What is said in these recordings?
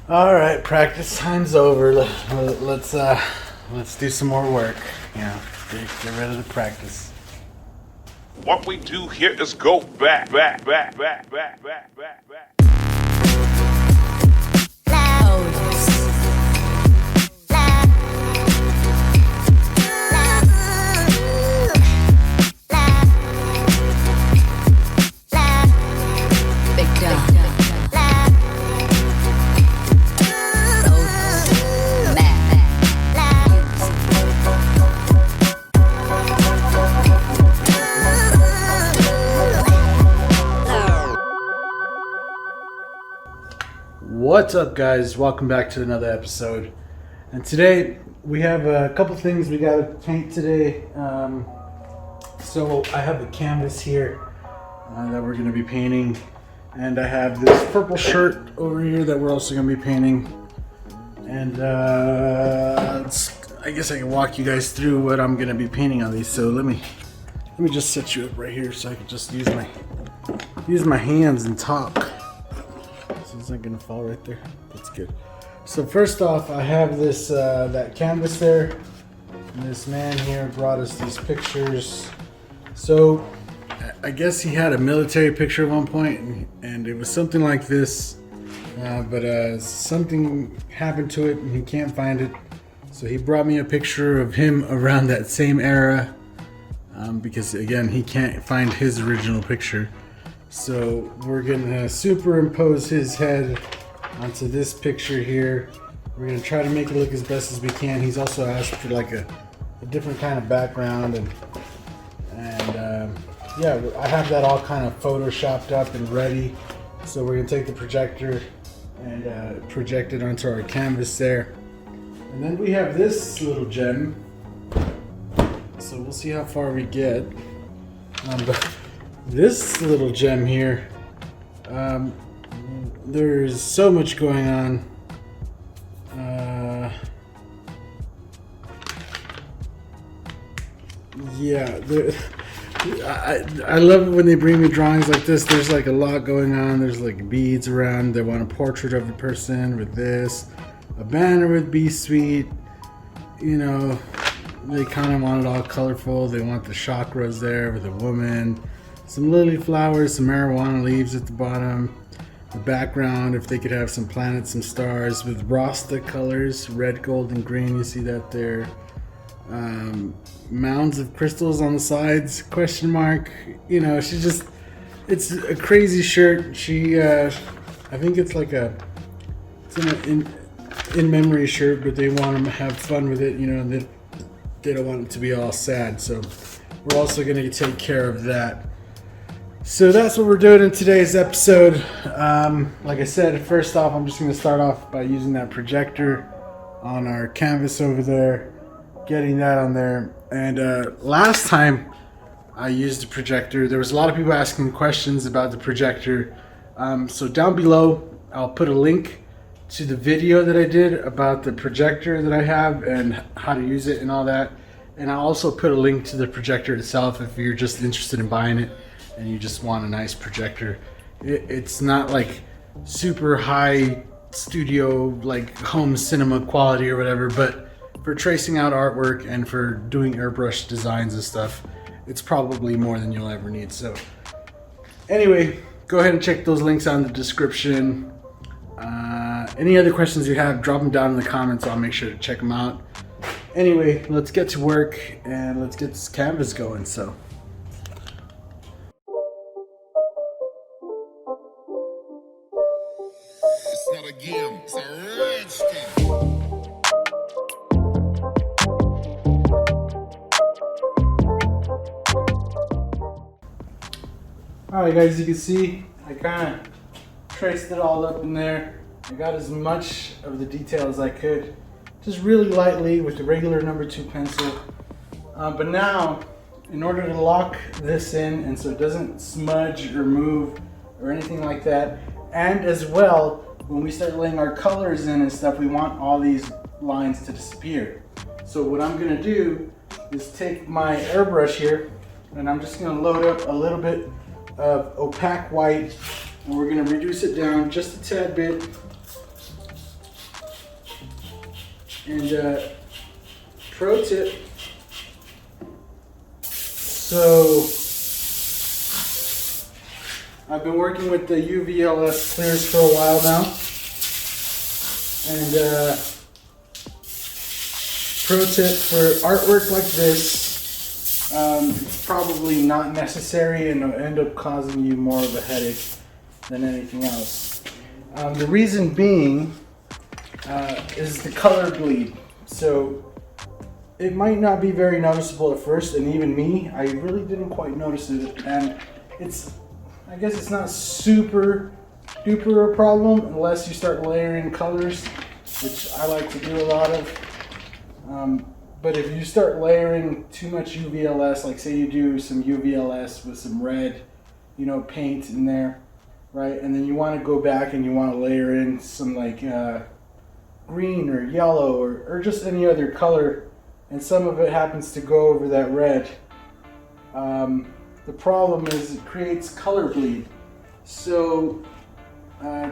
All right, practice time's over. Let's do some more work. You know, get rid of the practice. What we do here is go back. What's up, guys? Welcome back to another episode. And today we have a couple things we gotta paint today. So I have the canvas here that we're gonna be painting, and I have this purple shirt over here that we're also gonna be painting. And I guess I can walk you guys through what I'm gonna be painting on these. So let me just set you up right here so I can just use my hands and talk. So it's not gonna fall right there. That's good. So first off, I have this that canvas there. And this man here brought us these pictures. So I guess he had a military picture at one point, and it was something like this. But something happened to it, and he can't find it. So he brought me a picture of him around that same era, because again, he can't find his original picture. So we're gonna superimpose his head onto this picture here. We're gonna try to make it look as best as we can. He's also asked for like a different kind of background, and yeah, I have that all kind of photoshopped up and ready. So we're gonna take the projector and project it onto our canvas there. And then we have this little gem. So we'll see how far we get. But this little gem here, there's so much going on. Yeah, I love it when they bring me drawings like this. There's like a lot going on. There's like beads around. They want a portrait of a person with this, a banner with B Suite. You know, they kind of want it all colorful. They want the chakras there with a woman. Some lily flowers, some marijuana leaves at the bottom. The background, if they could have some planets, some stars with Rasta colors, red, gold, and green. You see that there. Mounds of crystals on the sides, question mark. You know, it's a crazy shirt. I think it's like it's an in memory shirt, but they want to have fun with it. You know, and they don't want it to be all sad. So we're also going to take care of that. So that's what we're doing in today's episode. Like I said, first off, I'm just going to start off by using that projector on our canvas over there, getting that on there. And last time I used the projector, there was a lot of people asking questions about the projector. So down below, I'll put a link to the video that I did about the projector that I have and how to use it and all that. And I'll also put a link to the projector itself if you're just interested in buying it and you just want a nice projector. It's not like super high studio, like home cinema quality or whatever, but for tracing out artwork and for doing airbrush designs and stuff, it's probably more than you'll ever need. So anyway, go ahead and check those links out in the description. Any other questions you have, drop them down in the comments. I'll make sure to check them out. Anyway, let's get to work and let's get this canvas going. So it's not a game, it's a rich thing. alright guys, you can see I kind of traced it all up in there. I got as much of the detail as I could, just really lightly with the regular number 2 pencil. But now, in order to lock this in and so it doesn't smudge or move or anything like that, and as well, when we start laying our colors in and stuff, we want all these lines to disappear. So what I'm gonna do is take my airbrush here, and I'm just gonna load up a little bit of opaque white, and we're gonna reduce it down just a tad bit. And pro tip, so I've been working with the UVLS clears for a while now, and pro tip for artwork like this, it's probably not necessary and it'll end up causing you more of a headache than anything else. The reason being is the color bleed. So it might not be very noticeable at first, and even me, I really didn't quite notice it, and I guess it's not super duper a problem unless you start layering colors, which I like to do a lot of. But if you start layering too much UVLS, like say you do some UVLS with some red, paint in there, right? And then you want to go back and you want to layer in some like green or yellow or just any other color, and some of it happens to go over that red. The problem is it creates color bleed. So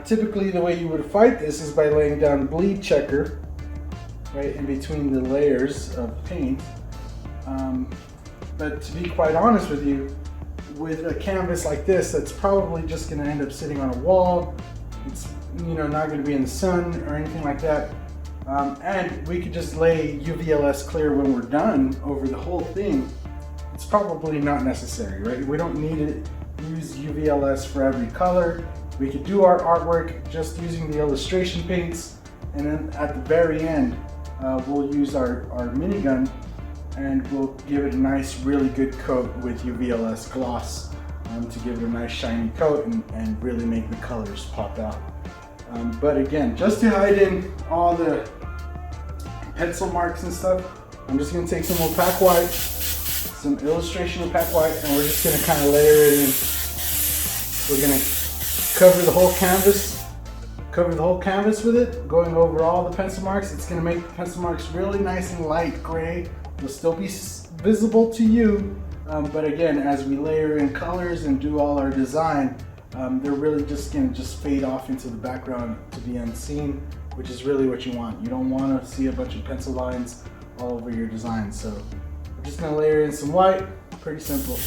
typically the way you would fight this is by laying down bleed checker right in between the layers of paint. But to be quite honest with you, with a canvas like this, that's probably just going to end up sitting on a wall. It's not going to be in the sun or anything like that. And we could just lay UVLS clear when we're done over the whole thing. It's probably not necessary, right? We don't need to use UVLS for every color. We could do our artwork just using the illustration paints, and then at the very end, we'll use our minigun and we'll give it a nice, really good coat with UVLS gloss to give it a nice shiny coat and really make the colors pop out. But again, just to hide in all the pencil marks and stuff, I'm just going to take some opaque white, some illustration opaque white, and we're just going to kind of layer it in. We're going to cover the whole canvas with it, going over all the pencil marks. It's going to make the pencil marks really nice and light gray. They'll still be visible to you, but again, as we layer in colors and do all our design, they're really just going to fade off into the background to be unseen, which is really what you want. You don't want to see a bunch of pencil lines all over your design. So we're just going to layer in some white. Pretty simple.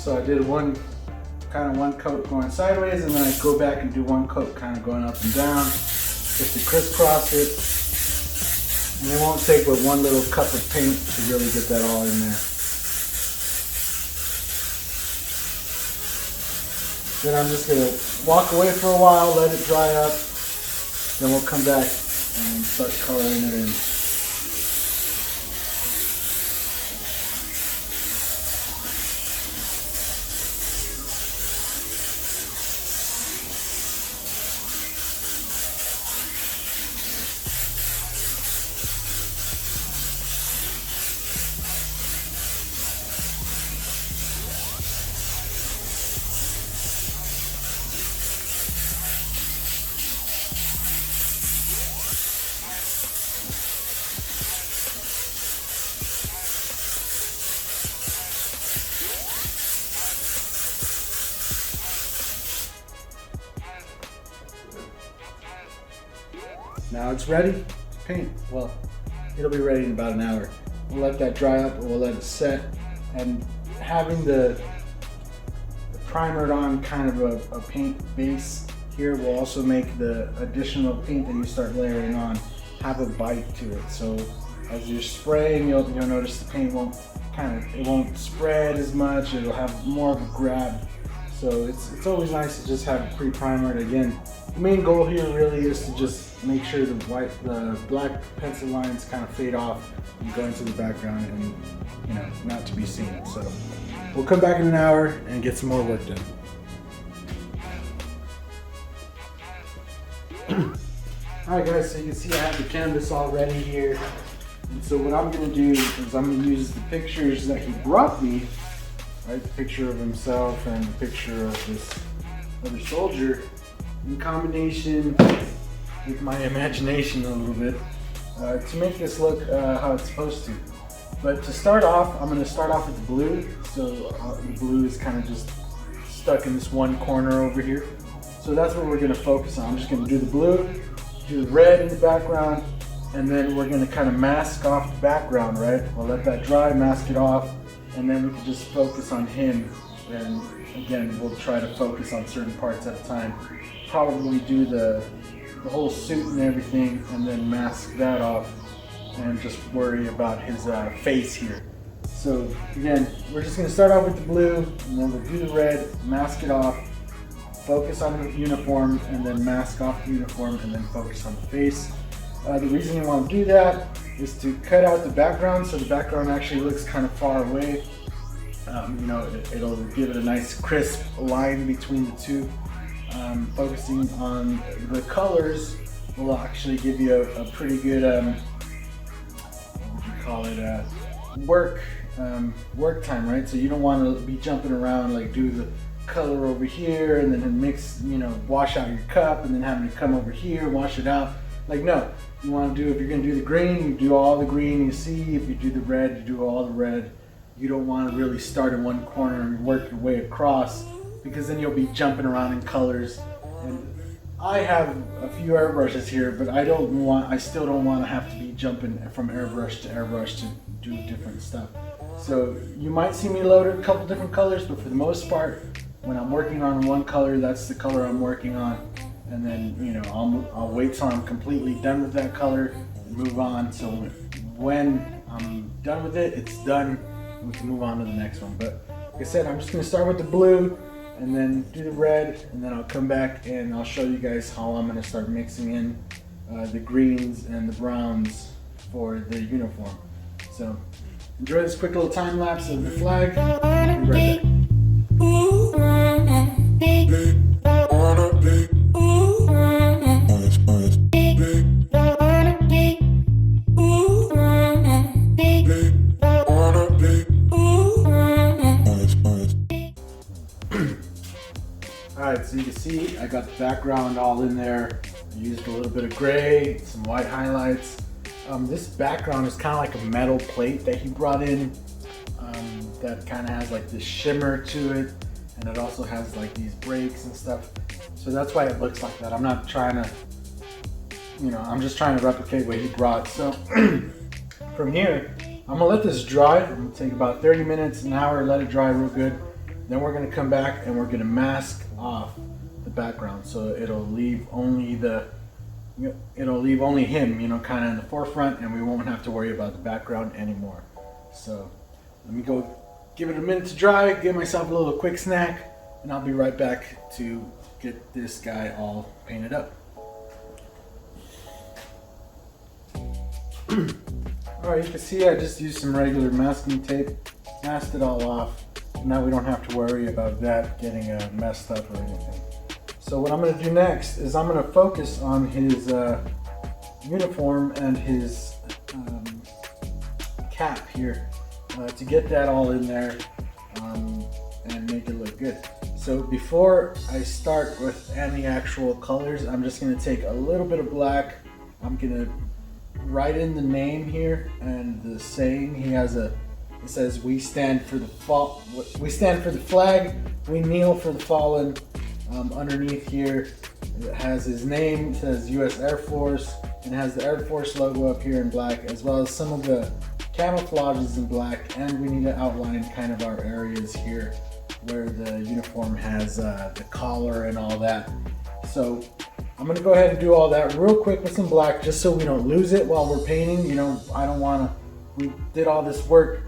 So I did one coat going sideways, and then I go back and do one coat kind of going up and down just to crisscross it. And it won't take but one little cup of paint to really get that all in there. Then I'm just going to walk away for a while, let it dry up, then we'll come back and start coloring it in. Now it's ready to paint. Well, it'll be ready in about an hour. We'll let that dry up, and we'll let it set. And having the primered on kind of a paint base here will also make the additional paint that you start layering on have a bite to it. So as you're spraying, you'll notice the paint won't spread as much. It'll have more of a grab. So it's always nice to just have it pre-primered. Again, the main goal here really is to just make sure the black pencil lines kind of fade off and go into the background and, you know, not to be seen. So we'll come back in an hour and get some more work done. Alright guys, so you can see I have the canvas all ready here. And so what I'm going to do is I'm going to use the pictures that he brought me, right? The picture of himself and the picture of this other soldier, in combination with my imagination a little bit, to make this look how it's supposed to. But to start off, I'm going to start off with the blue. So the blue is kind of just stuck in this one corner over here. So that's what we're going to focus on. I'm just going to do the blue, do the red in the background, and then we're going to kind of mask off the background, right? We'll let that dry, mask it off, and then we can just focus on him. And again, we'll try to focus on certain parts at a time. Probably do the whole suit and everything, and then mask that off, and just worry about his face here. So again, we're just going to start off with the blue, and then we'll do the red, mask it off, focus on the uniform, and then mask off the uniform, and then focus on the face. The reason you want to do that is to cut out the background, so the background actually looks kind of far away. You know, it'll give it a nice crisp line between the two. Focusing on the colors will actually give you a pretty good, what would you call it, work time, right? So you don't want to be jumping around, like do the color over here and then mix, you know, wash out your cup and then having to come over here, wash it out. Like, no, you want to do, if you're going to do the green, you do all the green you see. If you do the red, you do all the red. You don't want to really start in one corner and work your way across, because then you'll be jumping around in colors. And I have a few airbrushes here, but I still don't want to have to be jumping from airbrush to do different stuff. So you might see me load a couple different colors, but for the most part, when I'm working on one color, that's the color I'm working on. And then, you know, I'll wait till I'm completely done with that color and move on. So when I'm done with it, it's done. We can move on to the next one. But like I said, I'm just going to start with the blue and then do the red, and then I'll come back and I'll show you guys how I'm going to start mixing in the greens and the browns for the uniform. So enjoy this quick little time lapse of the flag. I'll be right back. Alright, so you can see I got the background all in there. I used a little bit of gray, some white highlights. This background is kind of like a metal plate that he brought in, that kind of has like this shimmer to it, and it also has like these breaks and stuff. So that's why it looks like that. I'm not trying to, you know, I'm just trying to replicate what he brought. So from here, I'm gonna let this dry. I'm gonna take about 30 minutes, an hour, let it dry real good. Then we're gonna come back and we're gonna mask off the background, so it'll leave only him, you know, kind of in the forefront, and we won't have to worry about the background anymore. So let me go give it a minute to dry, give myself a little quick snack, and I'll be right back to get this guy all painted up. Alright, you can see I just used some regular masking tape, masked it all off. Now we don't have to worry about that getting messed up or anything. So what I'm going to do next is I'm going to focus on his uniform and his cap here to get that all in there and make it look good. So before I start with any actual colors, I'm just going to take a little bit of black. I'm going to write in the name here and the saying. He has it says, "We stand for the flag, we kneel for the fallen." Underneath here, it has his name. It says U.S. Air Force, and it has the Air Force logo up here in black, as well as some of the camouflages in black. And we need to outline kind of our areas here where the uniform has the collar and all that. So I'm gonna go ahead and do all that real quick with some black, just so we don't lose it while we're painting. You know, I don't want to. We did all this work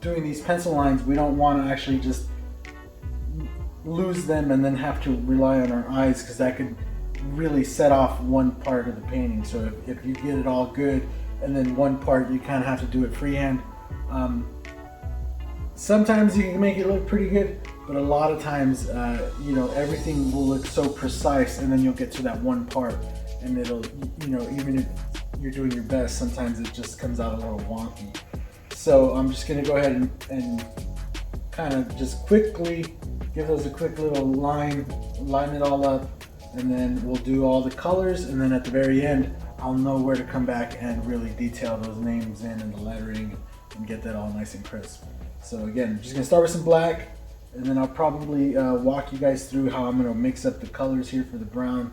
doing these pencil lines. We don't want to actually just lose them and then have to rely on our eyes, because that could really set off one part of the painting. So if you get it all good and then one part you kind of have to do it freehand. Sometimes you can make it look pretty good, but a lot of times, you know, everything will look so precise, and then you'll get to that one part, and it'll, you know, even if you're doing your best, sometimes it just comes out a little wonky. So I'm just gonna go ahead and kind of just quickly give those a quick little line it all up, and then we'll do all the colors, and then at the very end, I'll know where to come back and really detail those names in and the lettering and get that all nice and crisp. So again, I'm just gonna start with some black, and then I'll probably walk you guys through how I'm gonna mix up the colors here for the brown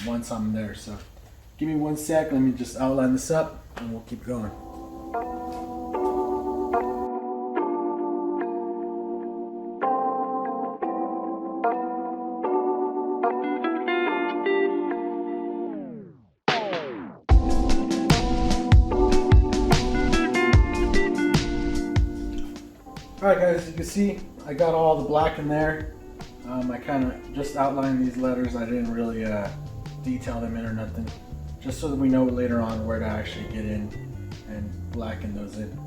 once I'm there. So give me 1 sec, let me just outline this up and we'll keep going. Alright guys, as you can see, I got all the black in there. I kind of just outlined these letters. I didn't really detail them in or nothing. Just so that we know later on where to actually get in and blacken those in.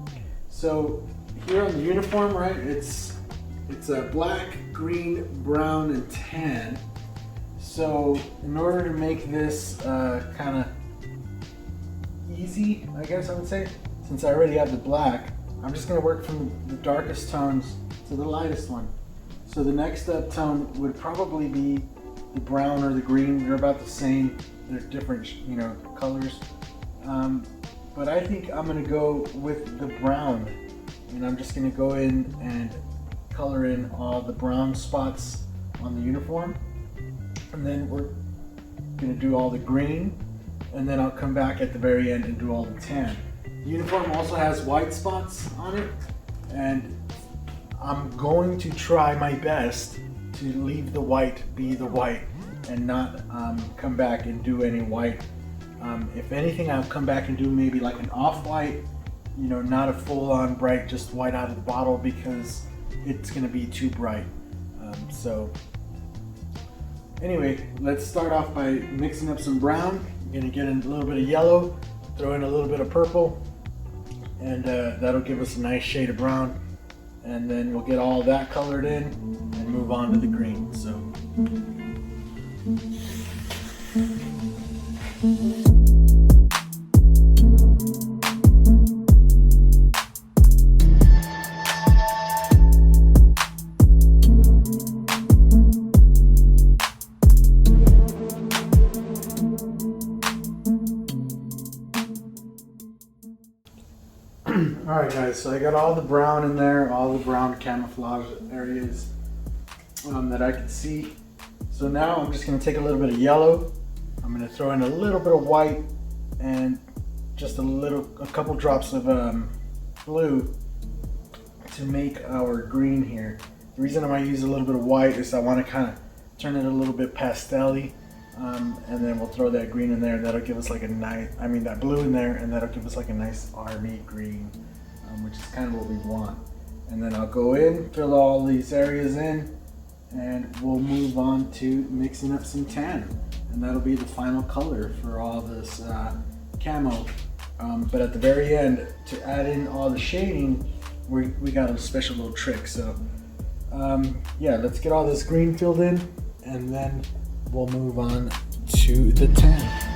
So here on the uniform, right, it's a black, green, brown, and tan. So in order to make this kind of easy, I guess I would say, since I already have the black, I'm just going to work from the darkest tones to the lightest one. So the next up tone would probably be the brown or the green. They're about the same. They're different, you know, colors. But I think I'm going to go with the brown. And I'm just going to go in and color in all the brown spots on the uniform. And then we're going to do all the green. And then I'll come back at the very end and do all the tan. The uniform also has white spots on it, and I'm going to try my best to leave the white be the white and not come back and do any white. If anything, I'll come back and do maybe like an off-white, you know, not a full-on bright, just white out of the bottle, because it's going to be too bright. So anyway, let's start off by mixing up some brown. I'm going to get in a little bit of yellow, throw in a little bit of purple, and that'll give us a nice shade of brown, and then we'll get all that colored in and move on to the green. So alright guys, so I got all the brown in there, all the brown camouflage areas that I can see. So now I'm just going to take a little bit of yellow, I'm going to throw in a little bit of white, and just a couple drops of blue to make our green here. The reason I might use a little bit of white is I want to kind of turn it a little bit pastel-y, and then we'll throw that green in there, and that'll give us like a nice, that blue in there, and that'll give us like a nice army green, which is kind of what we want. And then I'll go in, fill all these areas in, and we'll move on to mixing up some tan, and that'll be the final color for all this camo. But at the very end, to add in all the shading, we got a special little trick. So yeah, let's get all this green filled in, and then we'll move on to the tan.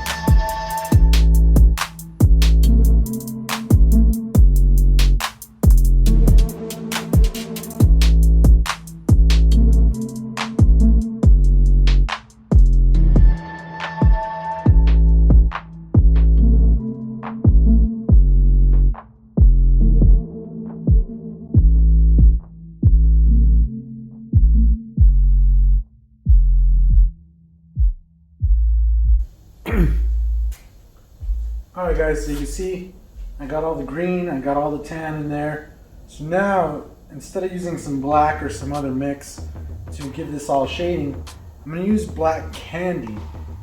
Alright guys, so you can see I got all the green, I got all the tan in there. So now, instead of using some black or some other mix to give this all shading, I'm going to use black candy.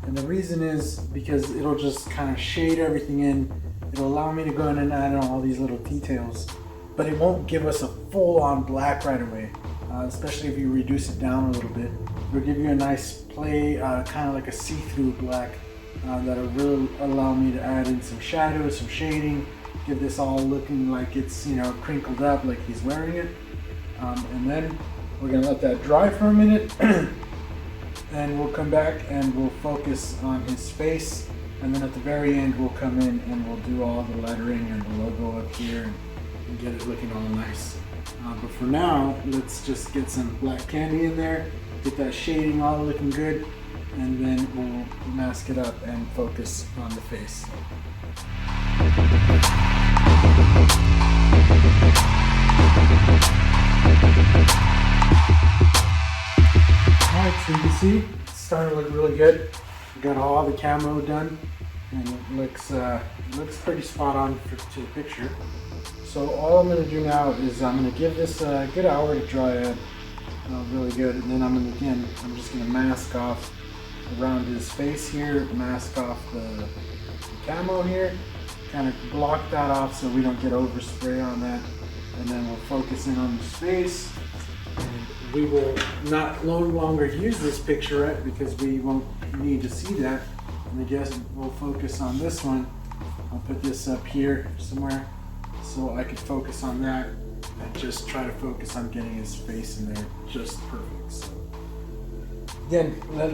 And the reason is because it'll just kind of shade everything in. It'll allow me to go in and add in all these little details. But it won't give us a full-on black right away, especially if you reduce it down a little bit. It'll give you a nice play, kind of like a see-through black that'll really allow me to add in some shadow, some shading, give this all looking like it's, you know, crinkled up like he's wearing it. And then we're gonna let that dry for a minute and we'll come back and we'll focus on his face. And then at the very end, we'll come in and we'll do all the lettering and the logo up here and get it looking all nice. But for now, let's just get some black candy in there, get that shading all looking good, and then we'll mask it up and focus on the face. Alright, so you can see it's starting to look really good. We got all the camo done, and it looks pretty spot on to the picture. So all I'm going to do now is I'm going to give this a good hour to dry up really good, and then I'm just going to mask off around his face here, mask off the camo here, kind of block that off so we don't get overspray on that, and then we'll focus in on his face. And we will no longer use this picturette because we won't need to see that. And I guess we'll focus on this one. I'll put this up here somewhere so I can focus on that and just try to focus on getting his face in there just perfect. So again, let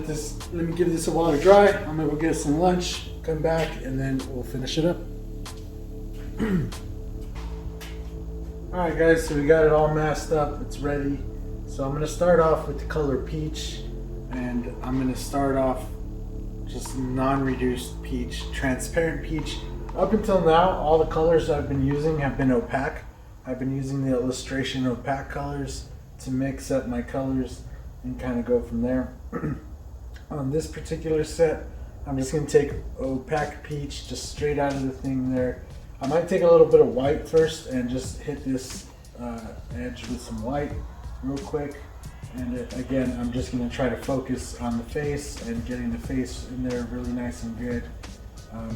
me give this a while to dry. I'm gonna go get some lunch, come back, and then we'll finish it up. Alright guys, so we got it all masked up, it's ready. So I'm going to start off with the color peach, and I'm going to start off just non-reduced peach, transparent peach. Up until now, all the colors I've been using have been opaque. I've been using the illustration opaque colors to mix up my colors and kind of go from there. On this particular set, I'm just going to take opaque peach just straight out of the thing there. I might take a little bit of white first and just hit this edge with some white real quick. And again, I'm just going to try to focus on the face and getting the face in there really nice and good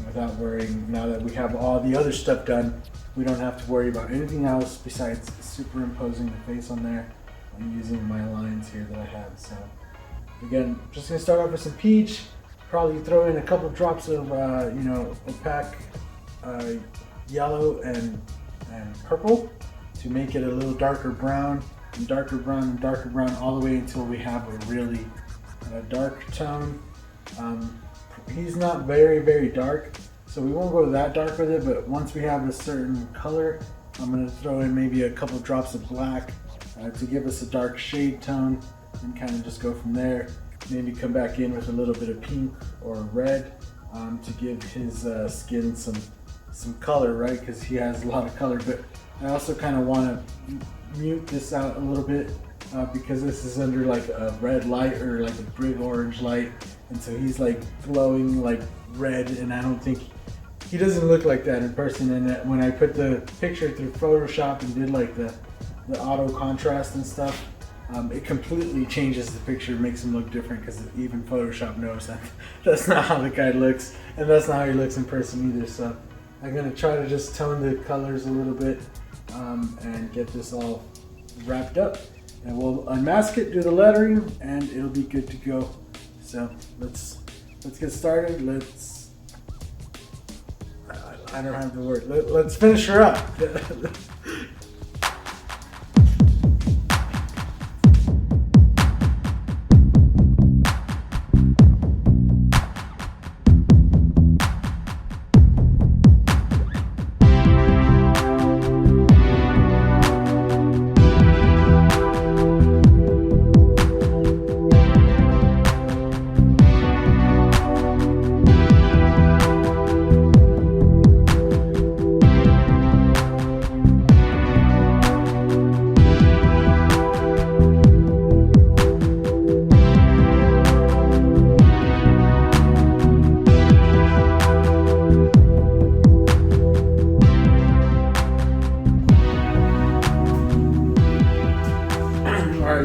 without worrying. Now that we have all the other stuff done, we don't have to worry about anything else besides superimposing the face on there and using my lines here that I have. So again, just going to start off with some peach, probably throw in a couple drops of opaque yellow and purple to make it a little darker brown, and darker brown and darker brown all the way until we have a really dark tone. He's not very dark, so we won't go that dark with it, but once we have a certain color, I'm going to throw in maybe a couple drops of black to give us a dark shade tone and kind of just go from there. Maybe come back in with a little bit of pink or red to give his skin some color, right? Because he has a lot of color, but I also kind of want to mute this out a little bit because this is under like a red light or like a big orange light, and so he's like glowing like red, and I don't think he doesn't look like that in person. And when I put the picture through Photoshop and did like the auto contrast and stuff, it completely changes the picture, makes him look different, because even Photoshop knows that that's not how the guy looks, and that's not how he looks in person either. So I'm going to try to just tone the colors a little bit and get this all wrapped up. And we'll unmask it, do the lettering, and it'll be good to go. So let's get started. I don't have the word. Let's finish her up.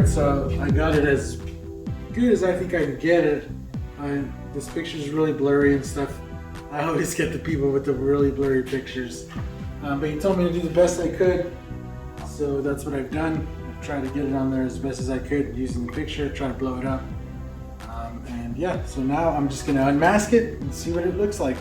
So I got it as good as I think I can get it. This picture is really blurry and stuff. I always get the people with the really blurry pictures. But he told me to do the best I could, so that's what I've done. I've tried to get it on there as best as I could using the picture, try to blow it up. yeah, so now I'm just gonna unmask it and see what it looks like.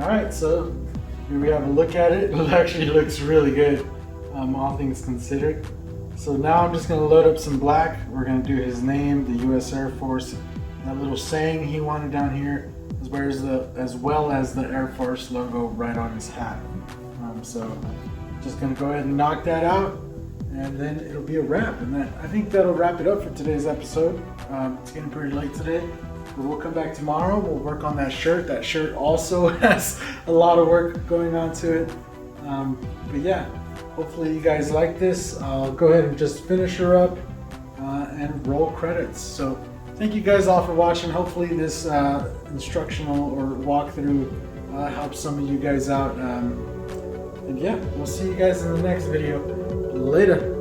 Alright, so here we have a look at it. It actually looks really good, all things considered. So now I'm just going to load up some black. We're going to do his name, the U.S. Air Force, that little saying he wanted down here, as well as the Air Force logo right on his hat. So just going to go ahead and knock that out, and then it'll be a wrap. And I think that'll wrap it up for today's episode. It's getting pretty late today. We'll come back tomorrow. We'll work on that shirt. That shirt also has a lot of work going on to it. But yeah, hopefully you guys like this. I'll go ahead and just finish her up and roll credits. So thank you guys all for watching. Hopefully this instructional or walkthrough helps some of you guys out. And yeah, we'll see you guys in the next video. Later.